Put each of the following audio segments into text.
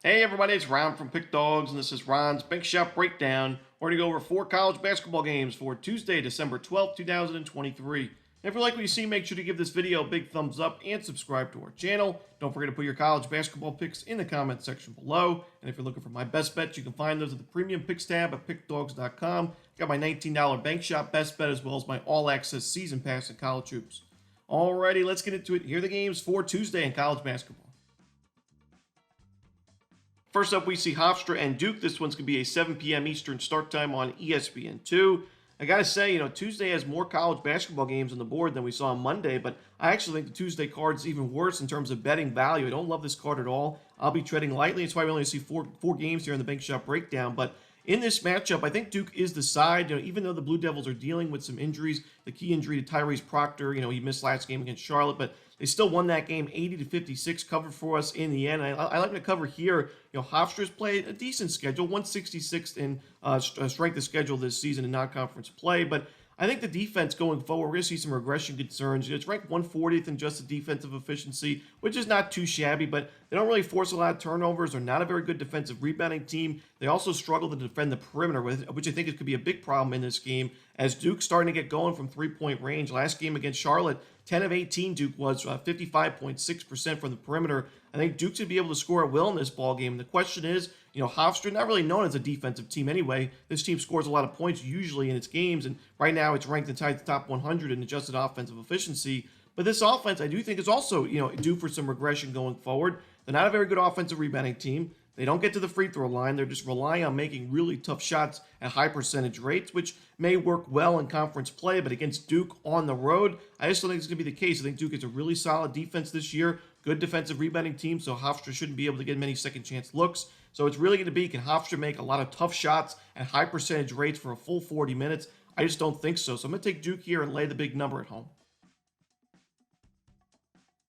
Hey everybody, it's Ron from Pick Dawgz, and this is Ron's Big Shot Breakdown. We're going to go over 4 college basketball games for Tuesday, December 12th, 2023. And if you like what you see, make sure to give this video a big thumbs up and subscribe to our channel. Don't forget to put your college basketball picks in the comment section below. And if you're looking for my best bets, you can find those at the Premium Picks tab at pickdawgz.com. Got my $19 Bank Shot best bet as well as my all-access season pass in college hoops. Alrighty, let's get into it. Here are the games for Tuesday in college basketball. First up, we see Hofstra and Duke. This one's going to be a 7 p.m. Eastern start time on ESPN2. I got to say, Tuesday has more college basketball games on the board than we saw on Monday, but I actually think the Tuesday card is even worse in terms of betting value. I don't love this card at all. I'll be treading lightly. That's why we only see four games here in the Bank Shot Breakdown, but in this matchup, I think Duke is the side. Even though the Blue Devils are dealing with some injuries, the key injury to Tyrese Proctor, he missed last game against Charlotte, but they still won that game 80-56, covered for us in the end. I like to cover here. Hofstra's played a decent schedule, 166th in strength of schedule this season in non-conference play, but I think the defense going forward, we're going to see some regression concerns. It's ranked 140th in just the defensive efficiency, which is not too shabby, but they don't really force a lot of turnovers. They're not a very good defensive rebounding team. They also struggle to defend the perimeter, which I think could be a big problem in this game, as Duke's starting to get going from three-point range. Last game against Charlotte, 10 of 18 Duke was 55.6% from the perimeter. I think Duke should be able to score at will in this ball game. The question is, Hofstra, not really known as a defensive team anyway. This team scores a lot of points usually in its games, and right now it's ranked inside the top 100 in adjusted offensive efficiency. But this offense, I do think, is also, due for some regression going forward. They're not a very good offensive rebounding team. They don't get to the free throw line. They're just relying on making really tough shots at high percentage rates, which may work well in conference play, but against Duke on the road, I just don't think it's going to be the case. I think Duke is a really solid defense this year, good defensive rebounding team, so Hofstra shouldn't be able to get many second chance looks. So it's really going to be, can Hofstra make a lot of tough shots at high percentage rates for a full 40 minutes? I just don't think so. So I'm going to take Duke here and lay the big number at home.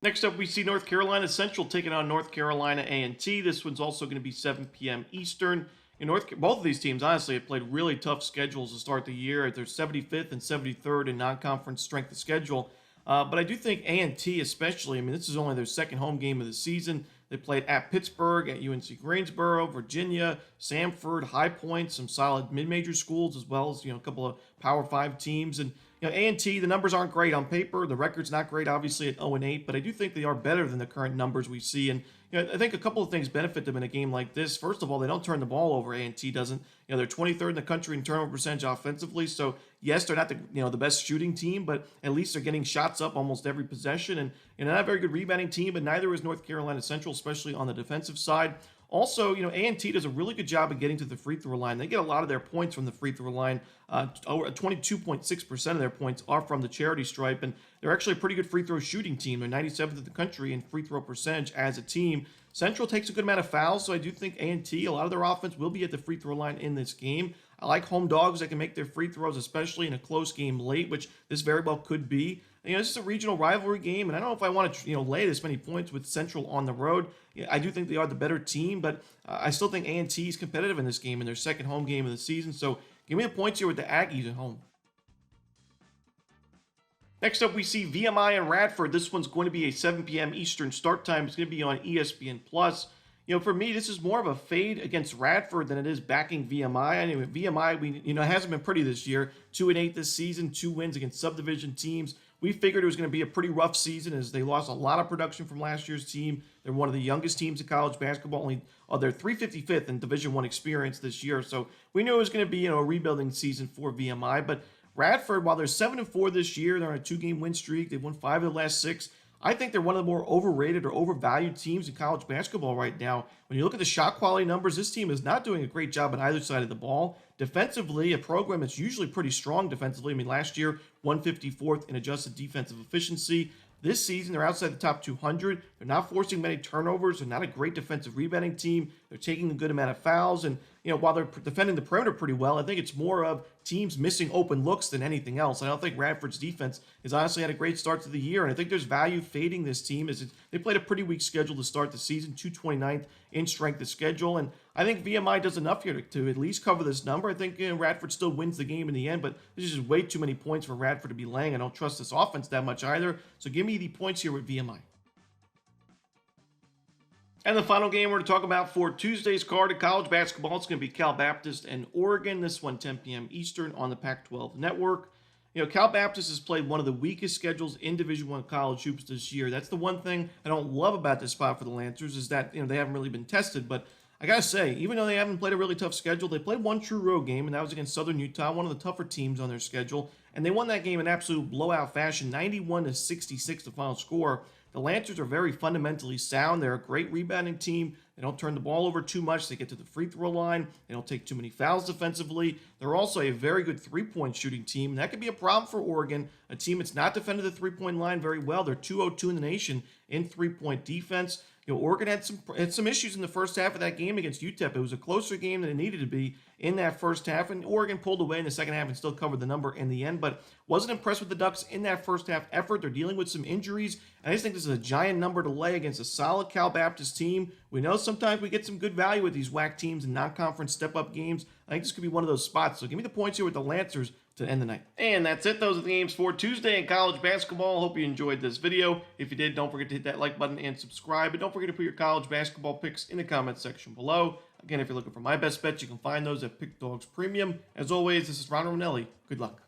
Next up, we see North Carolina Central taking on North Carolina A&T. This one's also going to be 7 p.m. Eastern. Both of these teams, honestly, have played really tough schedules to start the year. They're 75th and 73rd in non-conference strength of schedule. But I do think A&T especially, this is only their second home game of the season. They played at Pittsburgh, at UNC Greensboro, Virginia, Samford, High Point, some solid mid-major schools, as well as, a couple of Power 5 teams. And A&T, the numbers aren't great on paper. The record's not great, obviously, at 0-8, but I do think they are better than the current numbers we see. And I think a couple of things benefit them in a game like this. First of all, they don't turn the ball over. A&T doesn't. They're 23rd in the country in turnover percentage offensively. So yes, they're not the best shooting team, but at least they're getting shots up almost every possession. And not a very good rebounding team, but neither is North Carolina Central, especially on the defensive side. Also, A&T does a really good job of getting to the free throw line. They get a lot of their points from the free throw line. 22.6% of their points are from the charity stripe, and they're actually a pretty good free throw shooting team. They're 97th in the country in free throw percentage as a team. Central takes a good amount of fouls, so I do think A&T, a lot of their offense will be at the free throw line in this game. I like home dogs that can make their free throws, especially in a close game late, which this very well could be. This is a regional rivalry game, and I don't know if I want to, lay this many points with Central on the road. I do think they are the better team, but I still think A&T is competitive in this game in their second home game of the season. So give me the points here with the Aggies at home. Next up, we see VMI and Radford. This one's going to be a 7 p.m. Eastern start time. It's going to be on ESPN+. For me, this is more of a fade against Radford than it is backing VMI. Anyway, VMI, hasn't been pretty this year. 2-8 this season, 2 wins against subdivision teams. We figured it was going to be a pretty rough season as they lost a lot of production from last year's team. They're one of the youngest teams in college basketball. They're 355th in Division I experience this year. So we knew it was going to be a rebuilding season for VMI. But Radford, while they're 7-4 this year, they're on a 2-game win streak. They've won 5 of the last 6. I think they're one of the more overrated or overvalued teams in college basketball right now. When you look at the shot quality numbers, this team is not doing a great job on either side of the ball. Defensively, a program that's usually pretty strong defensively. Last year, 154th in adjusted defensive efficiency. This season, they're outside the top 200. They're not forcing many turnovers. They're not a great defensive rebounding team. They're taking a good amount of fouls. And, while they're defending the perimeter pretty well, I think it's more of teams missing open looks than anything else. I don't think Radford's defense has honestly had a great start to the year. And I think there's value fading this team as they played a pretty weak schedule to start the season, 229th in strength of schedule. And I think VMI does enough here to at least cover this number. I think Radford still wins the game in the end, but this is just way too many points for Radford to be laying. I don't trust this offense that much either. So give me the points here with VMI. And the final game we're going to talk about for Tuesday's card of college basketball, it's going to be Cal Baptist and Oregon. This one 10 p.m. Eastern on the Pac-12 network. You know, Cal Baptist has played one of the weakest schedules in Division I college hoops this year. That's the one thing I don't love about this spot for the Lancers is that, they haven't really been tested. But I got to say, even though they haven't played a really tough schedule, they played one true road game, and that was against Southern Utah, one of the tougher teams on their schedule. And they won that game in absolute blowout fashion, 91-66 the final score. The Lancers are very fundamentally sound. They're a great rebounding team. They don't turn the ball over too much. They get to the free throw line. They don't take too many fouls defensively. They're also a very good three-point shooting team. And that could be a problem for Oregon, a team that's not defended the three-point line very well. They're 202 in the nation in three-point defense. Oregon had some issues in the first half of that game against UTEP. It was a closer game than it needed to be in that first half, and Oregon pulled away in the second half and still covered the number in the end, but wasn't impressed with the Ducks in that first half effort. They're dealing with some injuries, and I just think this is a giant number to lay against a solid Cal Baptist team. We know sometimes we get some good value with these WAC teams in non-conference step-up games. I think this could be one of those spots, so give me the points here with the Lancers to end the night. And that's it. Those are the games for Tuesday in college basketball. Hope you enjoyed this video. If you did, don't forget to hit that like button and subscribe. And don't forget to put your college basketball picks in the comments section below. Again, if you're looking for my best bets, you can find those at Pick Dawgz Premium. As always, this is Ron Romanelli. Good luck.